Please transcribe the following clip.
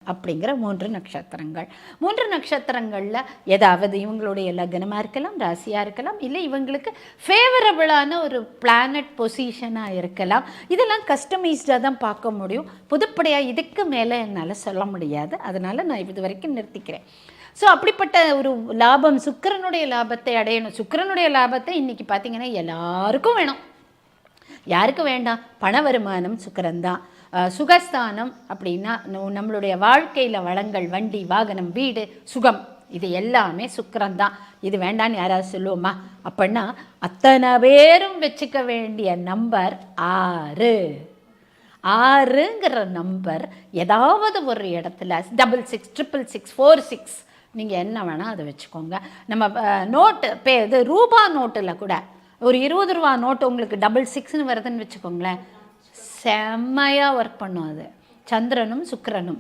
அப்படிங்கிற 3 நட்சத்திரங்கள். 3 நட்சத்திரங்களில் ஏதாவது இவங்களுடைய லக்னமாக இருக்கலாம், ராசியாக இருக்கலாம், இல்லை இவங்களுக்கு ஃபேவரபிளான ஒரு பிளானட் பொசிஷனாக இருக்கலாம். இதெல்லாம் கஸ்டமைஸ்டாக தான் பார்க்க முடியும். பொதுப்படையாக இதுக்கு மேலே என்னால் சொல்ல முடியாது. அதனால் நான் இது வரைக்கும் நிறுத்திக்கிறேன். ஸோ அப்படிப்பட்ட ஒரு லாபம், சுக்கிரனுடைய லாபத்தை அடையணும். சுக்கிரனுடைய லாபத்தை இன்றைக்கி பார்த்திங்கன்னா எல்லாருக்கும் வேணும். யாருக்கு வேண்டாம்? பண வருமானம் சுக்கிரன் தான். சுகஸ்தானம் அப்படின்னா நம்மளுடைய வாழ்க்கையில் வளங்கள், வண்டி, வாகனம், வீடு, சுகம், இது எல்லாமே சுக்கிரன் தான். இது வேண்டான்னு யாராவது சொல்லுவோமா? அப்படின்னா அத்தனை பேரும் வச்சுக்க வேண்டிய நம்பர் 6. 6ங்கிற நம்பர் ஏதாவது ஒரு இடத்துல 66, 666, 46 நீங்கள் என்ன வேணால் அதை வச்சுக்கோங்க. நம்ம நோட்டு இது ரூபா நோட்டில் கூட ஒரு 20 ரூபா நோட்டு உங்களுக்கு 66ன்னு வருதுன்னு வச்சுக்கோங்களேன், செம்மையாக ஒர்க் பண்ணும். அது சந்திரனும் சுக்கிரனும்